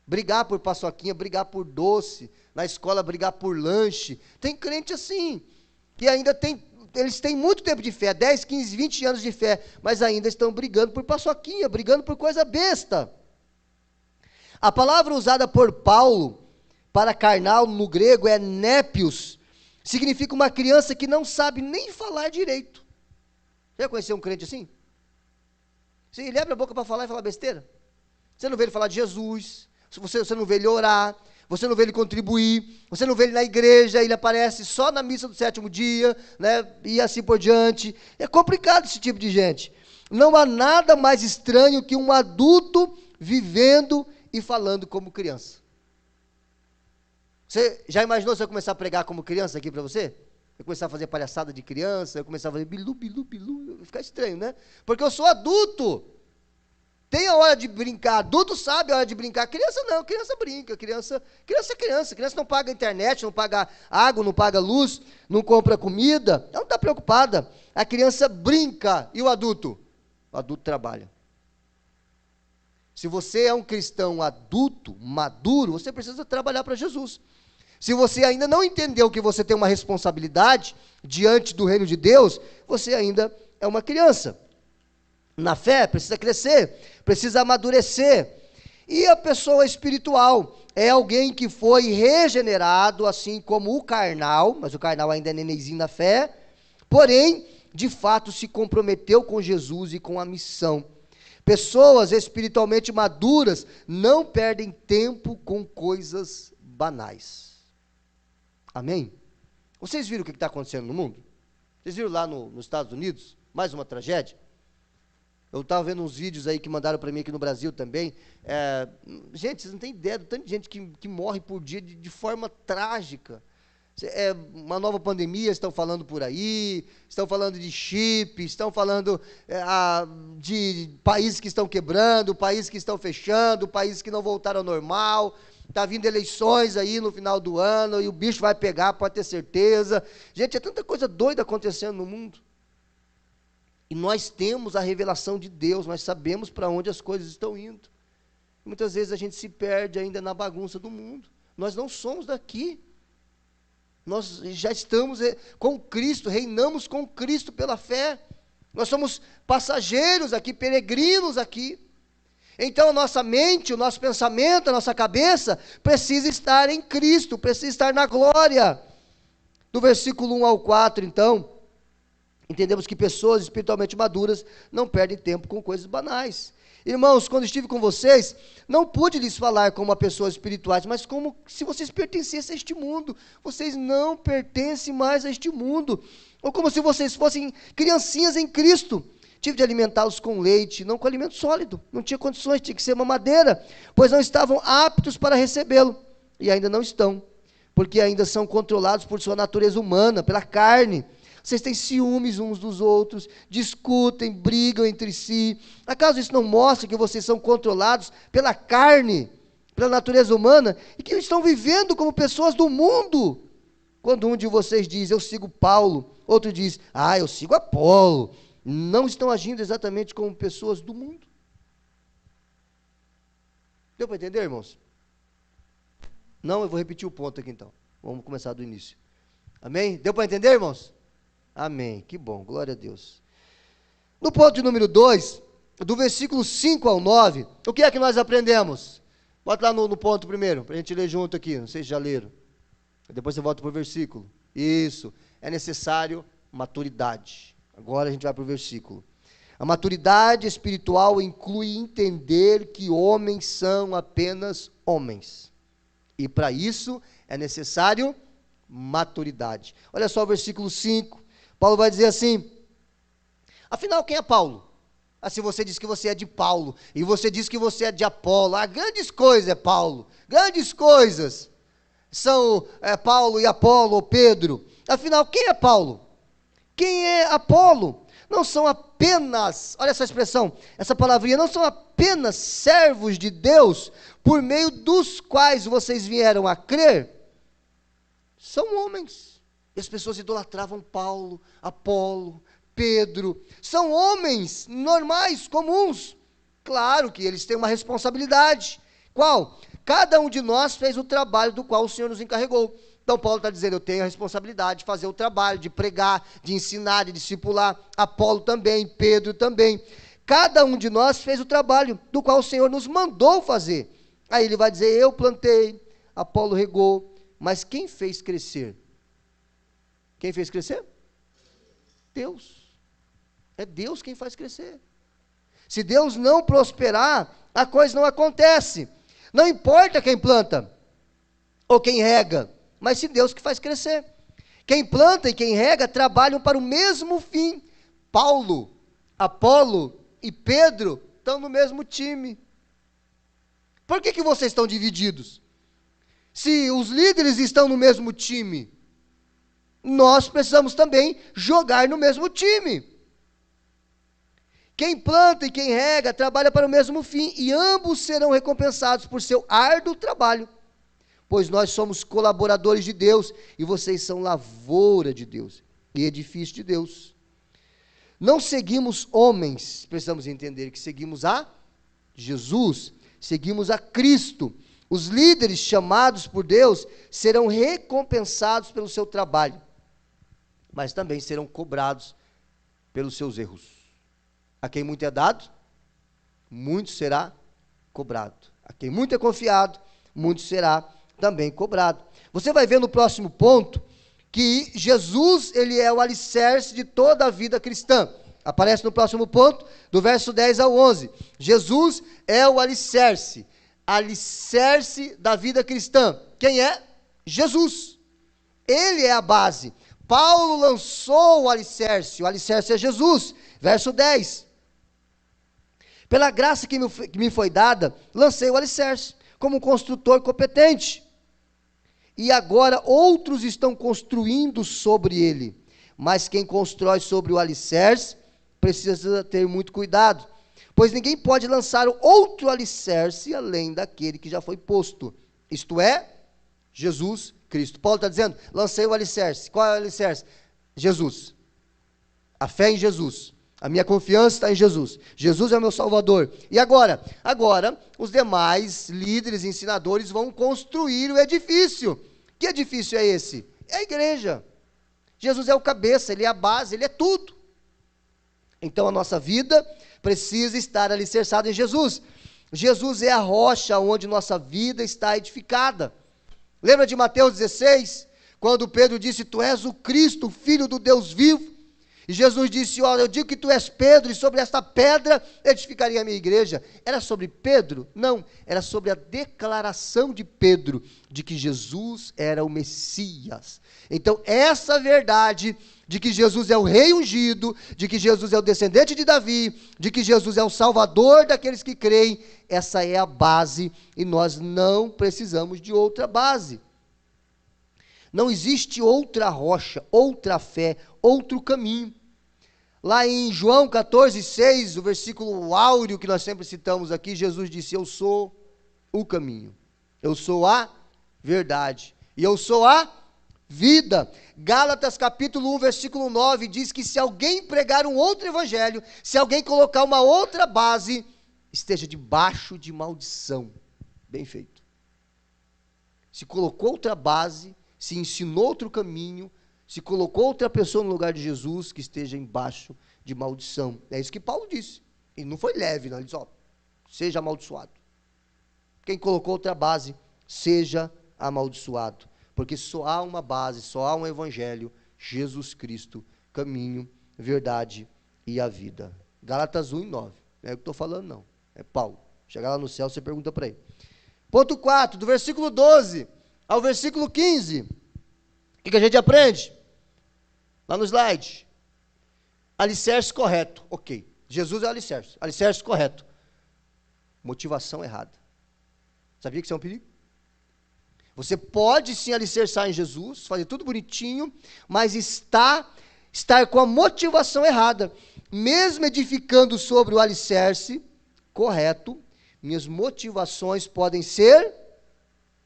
brigar por paçoquinha, brigar por doce, na escola brigar por lanche. Tem crente assim, que ainda eles têm muito tempo de fé, 10, 15, 20 anos de fé, mas ainda estão brigando por paçoquinha, brigando por coisa besta. A palavra usada por Paulo para carnal no grego é népios, significa uma criança que não sabe nem falar direito. Você já conheceu um crente assim? Sim, ele abre a boca para falar e falar besteira. Você não vê ele falar de Jesus, você não vê ele orar, você não vê ele contribuir, você não vê ele na igreja, ele aparece só na missa do 7º dia, né, e assim por diante. É complicado esse tipo de gente. Não há nada mais estranho que um adulto vivendo e falando como criança. Você já imaginou se eu começar a pregar como criança aqui para você? Eu começar a fazer palhaçada de criança, eu começar a fazer bilu, bilu, bilu, fica estranho, né? Porque eu sou adulto. Tem a hora de brincar, adulto sabe a hora de brincar, criança não, criança brinca, criança é criança, criança não paga internet, não paga água, não paga luz, não compra comida, ela não está preocupada, a criança brinca, e o adulto? O adulto trabalha. Se você é um cristão adulto, maduro, você precisa trabalhar para Jesus. Se você ainda não entendeu que você tem uma responsabilidade diante do reino de Deus, você ainda é uma criança. Na fé, precisa crescer, precisa amadurecer. E a pessoa espiritual é alguém que foi regenerado, assim como o carnal, mas o carnal ainda é nenenzinho na fé, porém, de fato, se comprometeu com Jesus e com a missão. Pessoas espiritualmente maduras não perdem tempo com coisas banais. Amém? Vocês viram o que está acontecendo no mundo? Vocês viram lá nos Estados Unidos? Mais uma tragédia? Eu estava vendo uns vídeos aí que mandaram para mim aqui no Brasil também. Gente, vocês não têm ideia do tanto de gente que morre por dia de forma trágica. Uma nova pandemia, estão falando por aí, estão falando de chip, estão falando de países que estão quebrando, países que estão fechando, países que não voltaram ao normal. Está vindo eleições aí no final do ano e o bicho vai pegar, pode ter certeza. Gente, é tanta coisa doida acontecendo no mundo. E nós temos a revelação de Deus, nós sabemos para onde as coisas estão indo. Muitas vezes a gente se perde ainda na bagunça do mundo. Nós não somos daqui. Nós já estamos com Cristo, reinamos com Cristo pela fé. Nós somos passageiros aqui, peregrinos aqui. Então a nossa mente, o nosso pensamento, a nossa cabeça precisa estar em Cristo, precisa estar na glória. Do versículo 1 ao 4, então, entendemos que pessoas espiritualmente maduras não perdem tempo com coisas banais. Irmãos, quando estive com vocês, não pude lhes falar como uma pessoa espirituais, mas como se vocês pertencessem a este mundo. Vocês não pertencem mais a este mundo. Ou como se vocês fossem criancinhas em Cristo. Tive de alimentá-los com leite, não com alimento sólido. Não tinha condições, tinha que ser mamadeira, pois não estavam aptos para recebê-lo. E ainda não estão, porque ainda são controlados por sua natureza humana, pela carne. Vocês têm ciúmes uns dos outros, discutem, brigam entre si. Acaso isso não mostra que vocês são controlados pela carne, pela natureza humana, e que estão vivendo como pessoas do mundo? Quando um de vocês diz, eu sigo Paulo, outro diz, eu sigo Apolo, não estão agindo exatamente como pessoas do mundo. Deu para entender, irmãos? Não, eu vou repetir o ponto aqui então. Vamos começar do início. Amém? Deu para entender, irmãos? Amém, que bom, glória a Deus. No ponto de número 2, do versículo 5 ao 9, o que é que nós aprendemos? Bota lá no ponto primeiro, para a gente ler junto aqui, não sei se já leram. Depois você volta para o versículo. Isso, é necessário maturidade. Agora a gente vai para o versículo. A maturidade espiritual inclui entender que homens são apenas homens. E para isso é necessário maturidade. Olha só o versículo 5. Paulo vai dizer assim, afinal quem é Paulo? Se você diz que você é de Paulo, e você diz que você é de Apolo, grandes coisas é Paulo, grandes coisas são Paulo e Apolo, ou Pedro. Afinal, quem é Paulo? Quem é Apolo? Não são apenas, olha essa expressão, essa palavrinha, não são apenas servos de Deus, por meio dos quais vocês vieram a crer? São homens. E as pessoas idolatravam Paulo, Apolo, Pedro. São homens normais, comuns. Claro que eles têm uma responsabilidade. qual cada um de nós fez o trabalho do qual o Senhor nos encarregou. Então Paulo está dizendo, eu tenho a responsabilidade de fazer o trabalho, de pregar, de ensinar, de discipular. Apolo também, Pedro também. Cada um de nós fez o trabalho do qual o Senhor nos mandou fazer. Aí ele vai dizer, eu plantei, Apolo regou, mas quem fez crescer? Quem fez crescer? Deus. É Deus quem faz crescer. Se Deus não prosperar, a coisa não acontece. Não importa quem planta ou quem rega, mas se Deus que faz crescer. Quem planta e quem rega trabalham para o mesmo fim. Paulo, Apolo e Pedro estão no mesmo time. Por que vocês estão divididos? Se os líderes estão no mesmo time, nós precisamos também jogar no mesmo time. Quem planta e quem rega trabalha para o mesmo fim, e ambos serão recompensados por seu árduo trabalho, pois nós somos colaboradores de Deus, e vocês são lavoura de Deus, e edifício de Deus. Não seguimos homens, precisamos entender que seguimos a Jesus, seguimos a Cristo. Os líderes chamados por Deus serão recompensados pelo seu trabalho, mas também serão cobrados pelos seus erros. A quem muito é dado, muito será cobrado. A quem muito é confiado, muito será também cobrado. Você vai ver no próximo ponto que Jesus, ele é o alicerce de toda a vida cristã. Aparece no próximo ponto, do verso 10 ao 11. Jesus é o alicerce da vida cristã. Quem é? Jesus. Ele é a base. Paulo lançou o alicerce é Jesus. Verso 10. Pela graça que me foi dada, lancei o alicerce, como um construtor competente. E agora outros estão construindo sobre ele. Mas quem constrói sobre o alicerce, precisa ter muito cuidado, pois ninguém pode lançar outro alicerce além daquele que já foi posto, isto é, Jesus Cristo. Paulo está dizendo, lancei o alicerce. Qual é o alicerce? Jesus. A fé em Jesus. A minha confiança está em Jesus. Jesus é o meu Salvador. E agora? Agora, os demais líderes e ensinadores vão construir o edifício. Que edifício é esse? É a igreja. Jesus é o cabeça, ele é a base, ele é tudo. Então a nossa vida precisa estar alicerçada em Jesus. Jesus é a rocha onde nossa vida está edificada. Lembra de Mateus 16? Quando Pedro disse, tu és o Cristo, filho do Deus vivo. E Jesus disse, olha, eu digo que tu és Pedro, e sobre esta pedra edificaria a minha igreja. Era sobre Pedro? Não, era sobre a declaração de Pedro, de que Jesus era o Messias. Então, essa verdade, de que Jesus é o rei ungido, de que Jesus é o descendente de Davi, de que Jesus é o salvador daqueles que creem, essa é a base, e nós não precisamos de outra base. Não existe outra rocha, outra fé, outro caminho. Lá em João 14:6, o versículo áureo que nós sempre citamos aqui, Jesus disse, eu sou o caminho, eu sou a verdade, e eu sou a vida. Gálatas capítulo 1, versículo 9, diz que se alguém pregar um outro evangelho, se alguém colocar uma outra base, esteja debaixo de maldição. Bem feito. Se colocou outra base, se ensinou outro caminho, se colocou outra pessoa no lugar de Jesus, que esteja embaixo de maldição. É isso que Paulo disse. E não foi leve, não. Ele disse, ó, seja amaldiçoado. Quem colocou outra base, seja amaldiçoado. Porque só há uma base, só há um evangelho, Jesus Cristo, caminho, verdade e a vida. Gálatas 1:9. Não é o que estou falando, não. É Paulo. Chegar lá no céu, você pergunta para ele. Ponto 4, do versículo 12 ao versículo 15. O que a gente aprende? Lá no slide. Alicerce correto. Ok. Jesus é o alicerce. Alicerce correto. Motivação errada. Sabia que isso é um perigo? Você pode sim alicerçar em Jesus, fazer tudo bonitinho, mas estar com a motivação errada. Mesmo edificando sobre o alicerce correto, minhas motivações podem ser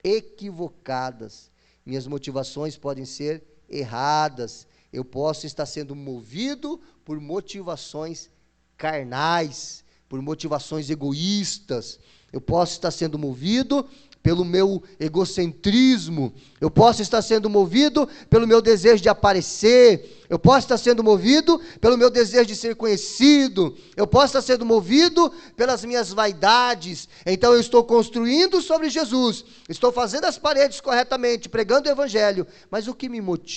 equivocadas. Minhas motivações podem ser erradas. Eu posso estar sendo movido por motivações carnais, por motivações egoístas. Eu posso estar sendo movido pelo meu egocentrismo, eu posso estar sendo movido pelo meu desejo de aparecer, eu posso estar sendo movido pelo meu desejo de ser conhecido, eu posso estar sendo movido pelas minhas vaidades. Então eu estou construindo sobre Jesus, estou fazendo as paredes corretamente, pregando o evangelho, mas o que me motiva?